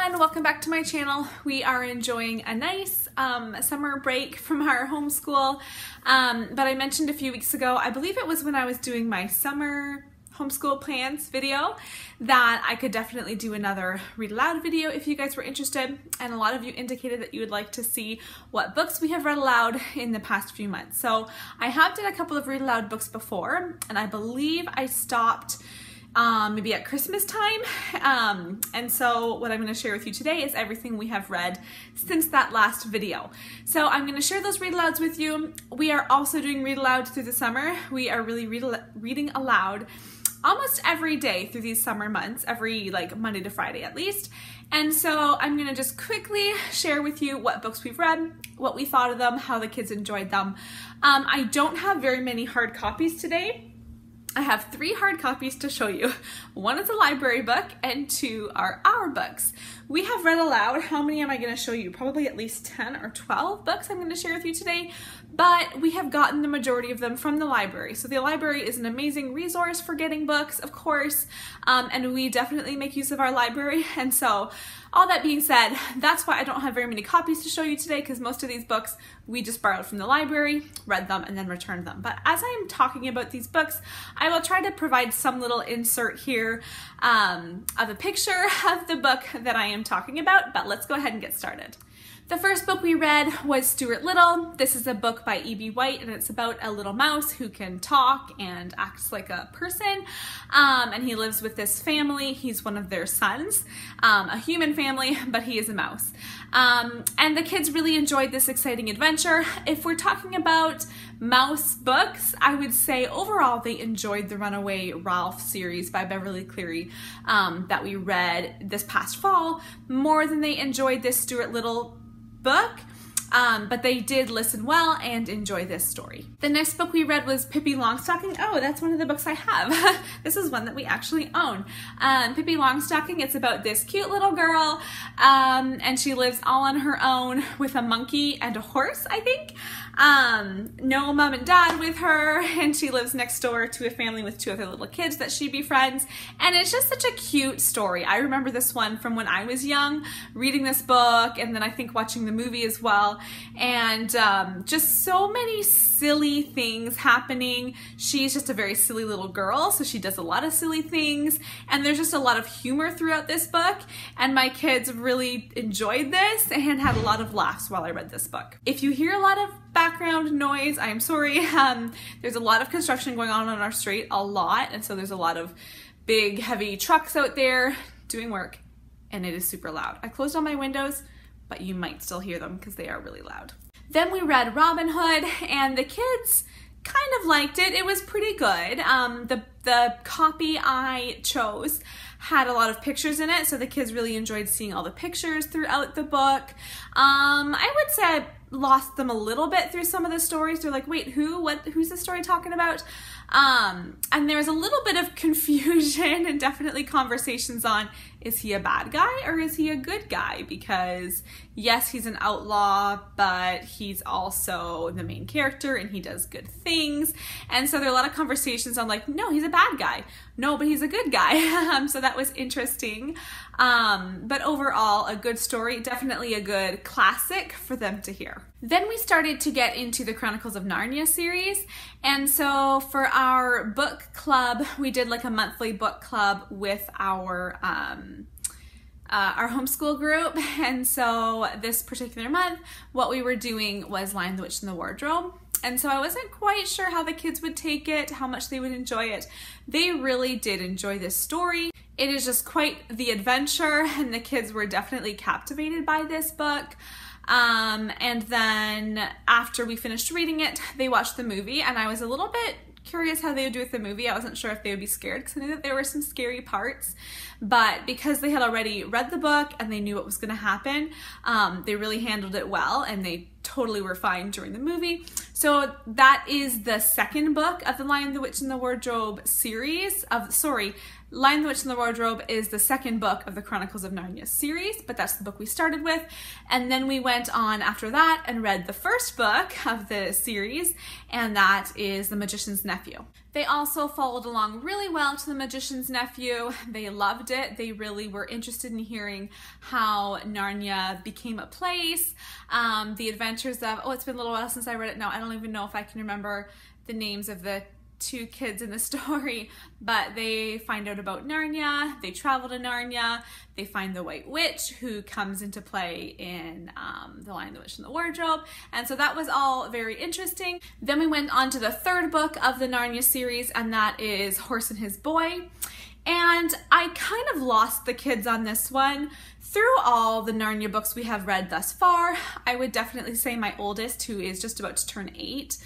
everyone, welcome back to my channel. We are enjoying a nice summer break from our homeschool, but I mentioned a few weeks ago, I believe it was when I was doing my summer homeschool plans video, that I could definitely do another read aloud video if you guys were interested, and a lot of you indicated that you would like to see what books we have read aloud in the past few months. So I have done a couple of read aloud books before, and I believe I stopped maybe at Christmas time. And so what I'm going to share with you today is everything we have read since that last video. So I'm going to share those read alouds with you. We are also doing read aloud through the summer. We are really reading aloud almost every day through these summer months, every like Monday to Friday at least. And so I'm going to just quickly share with you what books we've read, what we thought of them, how the kids enjoyed them. I don't have very many hard copies today. I have 3 hard copies to show you. 1 is a library book and 2 are our books. We have read aloud. How many am I going to show you? Probably at least 10 or 12 books I'm going to share with you today, but we have gotten the majority of them from the library. So the library is an amazing resource for getting books, of course, and we definitely make use of our library. And so all that being said, that's why I don't have very many copies to show you today, because most of these books we just borrowed from the library, read them, and then returned them. But as I'm talking about these books, I will try to provide some little insert here of a picture of the book that I am talking about, but let's go ahead and get started. The first book we read was Stuart Little. This is a book by E.B. White, and it's about a little mouse who can talk and acts like a person, and he lives with this family. He's one of their sons, a human family, but he is a mouse. And the kids really enjoyed this exciting adventure. If we're talking about mouse books, I would say overall they enjoyed the Runaway Ralph series by Beverly Cleary that we read this past fall more than they enjoyed this Stuart Little book, but they did listen well and enjoy this story. The next book we read was Pippi Longstocking. Oh, that's one of the books I have. This is one that we actually own. Pippi Longstocking, it's about this cute little girl, and she lives all on her own with a monkey and a horse, I think. No mom and dad with her, and she lives next door to a family with 2 other little kids that she befriends, and it's just such a cute story. I remember this one from when I was young, reading this book, and then I think watching the movie as well, and just so many silly things happening. She's just a very silly little girl, so she does a lot of silly things, and there's just a lot of humor throughout this book, and my kids really enjoyed this and had a lot of laughs while I read this book. If you hear a lot of background noise, I'm sorry. There's a lot of construction going on our street, a lot, and so there's a lot of big heavy trucks out there doing work, and it is super loud. I closed all my windows, but you might still hear them because they are really loud. Then we read Robin Hood, and the kids kind of liked it. It was pretty good. The copy I chose had a lot of pictures in it, so the kids really enjoyed seeing all the pictures throughout the book. I would say I lost them a little bit through some of the stories. They're like, wait, who's this story talking about? And there was a little bit of confusion and definitely conversations on, is he a bad guy or is he a good guy? Because yes, he's an outlaw, but he's also the main character and he does good things. And so there are a lot of conversations on like, no, he's a bad guy. No, but he's a good guy. So that was interesting. But overall, a good story, definitely a good classic for them to hear. Then we started to get into the Chronicles of Narnia series. And so for our book club, we did like a monthly book club with our homeschool group. And so this particular month, what we were doing was Lion, the Witch, and the Wardrobe. And so I wasn't quite sure how the kids would take it, how much they would enjoy it. They really did enjoy this story. It is just quite the adventure, and the kids were definitely captivated by this book. And then after we finished reading it, they watched the movie, and I was a little bit curious how they would do with the movie. I wasn't sure if they would be scared because I knew that there were some scary parts, but because they had already read the book and they knew what was going to happen, they really handled it well, and they totally were fine during the movie. So that is the second book of the Lion, the Witch, and the Wardrobe series of, Lion, the Witch, and the Wardrobe is the second book of the Chronicles of Narnia series, but that's the book we started with. And then we went on after that and read the first book of the series, and that is The Magician's Nephew. They also followed along really well to The Magician's Nephew. They loved it. They really were interested in hearing how Narnia became a place, the adventures of, it's been a little while since I read it now. I don't even know if I can remember the names of the two kids in the story, but they find out about Narnia, they travel to Narnia, they find the White Witch who comes into play in The Lion, the Witch, and the Wardrobe, and so that was all very interesting. Then we went on to the third book of the Narnia series, and that is Horse and His Boy, and I kind of lost the kids on this one. Through all the Narnia books we have read thus far, I would definitely say my oldest, who is just about to turn 8,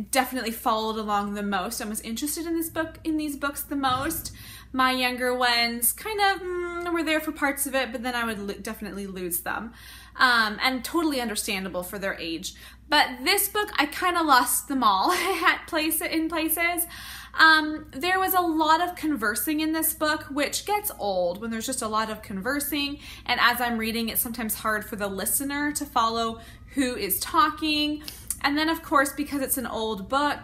definitely followed along the most and was interested in these books the most. My younger ones kind of were there for parts of it, but then I would definitely lose them, and totally understandable for their age. But this book, I kind of lost them all in places. There was a lot of conversing in this book, which gets old when there's just a lot of conversing, and as I'm reading, it's sometimes hard for the listener to follow who is talking. And then, of course, because it's an old book,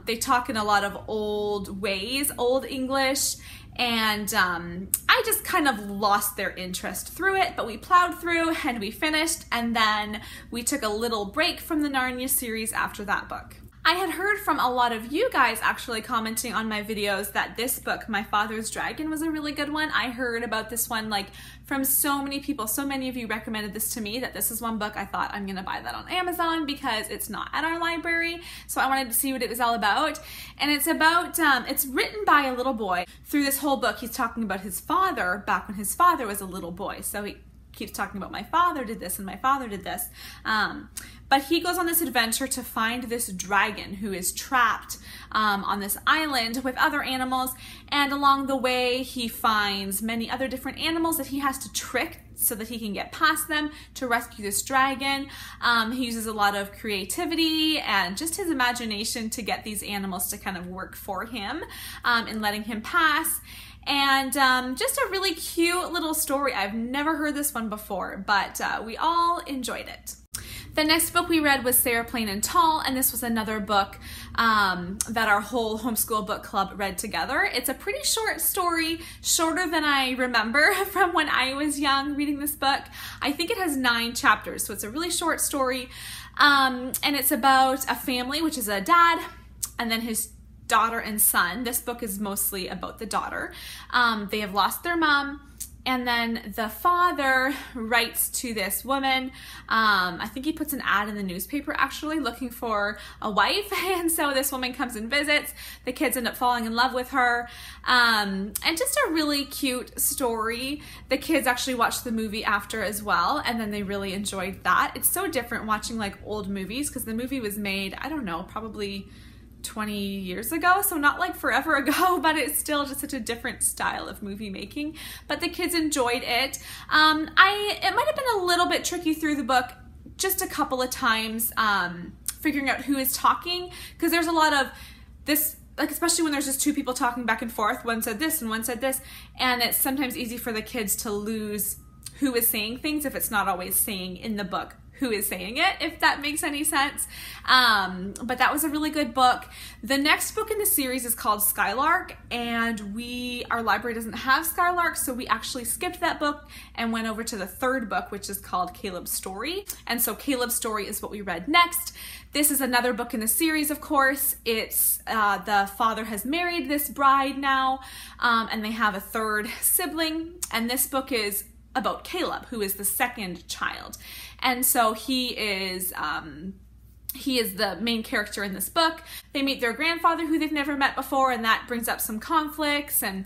they talk in a lot of old ways, old English, and I just kind of lost their interest through it, but we plowed through and we finished, and then we took a little break from the Narnia series after that book. I had heard from a lot of you guys actually commenting on my videos that this book, My Father's Dragon, was a really good one. I heard about this one like from so many people. So many of you recommended this to me that this is one book I thought I'm gonna buy that on Amazon because it's not at our library. So I wanted to see what it was all about. And it's about, it's written by a little boy. Through this whole book, he's talking about his father back when his father was a little boy. So he keeps talking about my father did this and my father did this. But he goes on this adventure to find this dragon who is trapped on this island with other animals, and along the way he finds many other different animals that he has to trick so that he can get past them to rescue this dragon. He uses a lot of creativity and just his imagination to get these animals to kind of work for him in letting him pass. And just a really cute little story. I've never heard this one before, but we all enjoyed it. The next book we read was Sarah Plain and Tall, and this was another book that our whole homeschool book club read together. It's a pretty short story, shorter than I remember from when I was young reading this book. I think it has 9 chapters, so it's a really short story. And it's about a family, which is a dad, and then his daughter and son. This book is mostly about the daughter. They have lost their mom, and then the father writes to this woman. I think he puts an ad in the newspaper actually looking for a wife, and so this woman comes and visits. The kids end up falling in love with her, and just a really cute story. The kids actually watched the movie after as well, and then they really enjoyed that. It's so different watching like old movies because the movie was made, I don't know, probably 20 years ago, so not like forever ago, but it's still just such a different style of movie making. But the kids enjoyed it. It might have been a little bit tricky through the book, just a couple of times figuring out who is talking, because there's a lot of this, like especially when there's just two people talking back and forth, one said this and one said this, and it's sometimes easy for the kids to lose who is saying things if it's not always saying in the book who is saying it, if that makes any sense. But that was a really good book. The next book in the series is called Skylark, and our library doesn't have Skylark, so we actually skipped that book and went over to the third book, which is called Caleb's Story. And so Caleb's Story is what we read next. This is another book in the series, of course. It's the father has married this bride now, and they have a third sibling, and this book is about Caleb, who is the second child. And so he is the main character in this book. They meet their grandfather who they've never met before, and that brings up some conflicts. And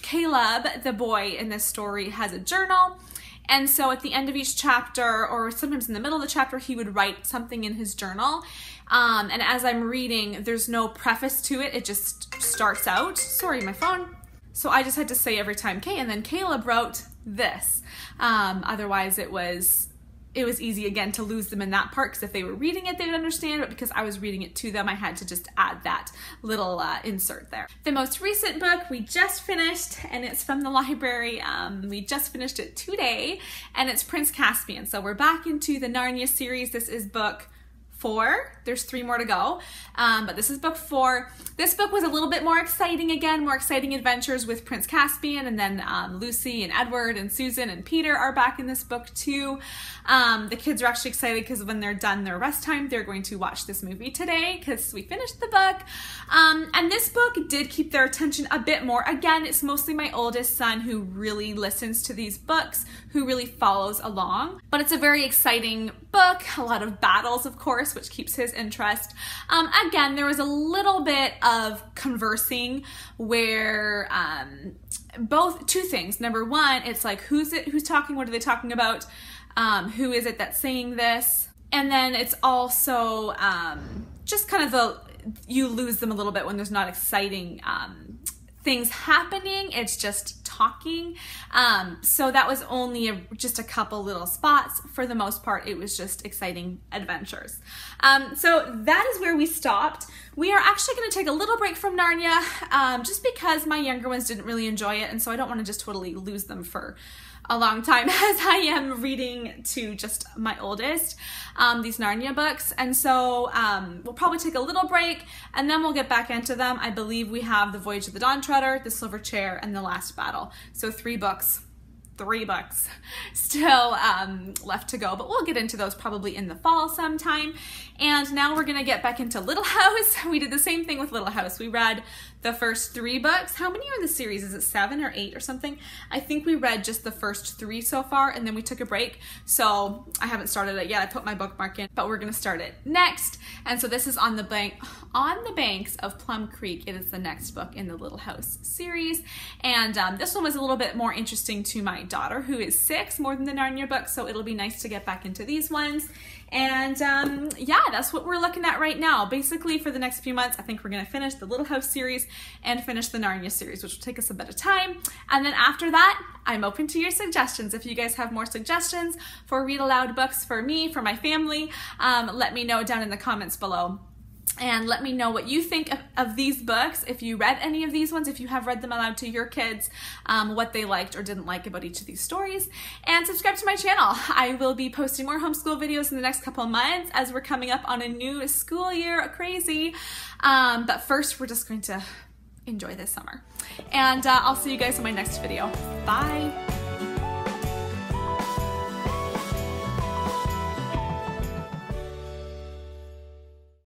Caleb, the boy in this story, has a journal. And so at the end of each chapter, or sometimes in the middle of the chapter, he would write something in his journal. And as I'm reading, there's no preface to it. It just starts out. Sorry, my phone. So I just had to say every time, okay, and then Caleb wrote this. Otherwise it was it was easy again to lose them in that part, because if they were reading it, they would understand, but because I was reading it to them, I had to just add that little insert there. The most recent book we just finished, and it's from the library. We just finished it today, and it's Prince Caspian. So we're back into the Narnia series. This is book 4. There's 3 more to go, but this is book 4. This book was a little bit more exciting again, more exciting adventures with Prince Caspian, and then Lucy and Edward and Susan and Peter are back in this book too. The kids are actually excited because when they're done their rest time, they're going to watch this movie today because we finished the book. And this book did keep their attention a bit more. Again, it's mostly my oldest son who really listens to these books, who really follows along, but it's a very exciting book, a lot of battles, of course, which keeps his interest. Again, there was a little bit of conversing where both two things. Number one, it's like, who's talking? What are they talking about? Who is it that's saying this? And then it's also just kind of you lose them a little bit when there's not exciting things happening. It's just talking. So that was only just a couple little spots. For the most part, it was just exciting adventures. So that is where we stopped. We are actually going to take a little break from Narnia just because my younger ones didn't really enjoy it, and so I don't want to just totally lose them for a long time as I am reading to just my oldest these Narnia books. And so we'll probably take a little break and then we'll get back into them. I believe we have The Voyage of the Dawn Treader, The Silver Chair, and The Last Battle. So 3 books still left to go, but we'll get into those probably in the fall sometime. And now we're gonna get back into Little House. We did the same thing with Little House. We read the first 3 books. How many are in the series? Is it 7 or 8 or something? I think we read just the first 3 so far, and then we took a break. So I haven't started it yet. I put my bookmark in, but we're gonna start it next. And so this is on the banks of Plum Creek. It is the next book in the Little House series. And this one was a little bit more interesting to my daughter, who is 6, more than the Narnia books. So it'll be nice to get back into these ones. And yeah, that's what we're looking at right now. Basically, for the next few months, I think we're going to finish the Little House series and finish the Narnia series, which will take us a bit of time. And then after that, I'm open to your suggestions. If you guys have more suggestions for read aloud books for me, for my family, let me know down in the comments below. And let me know what you think of these books, if you read any of these ones, if you have read them aloud to your kids, what they liked or didn't like about each of these stories. And subscribe to my channel. I will be posting more homeschool videos in the next couple of months as we're coming up on a new school year. Crazy. But first, we're just going to enjoy this summer. And I'll see you guys in my next video. Bye.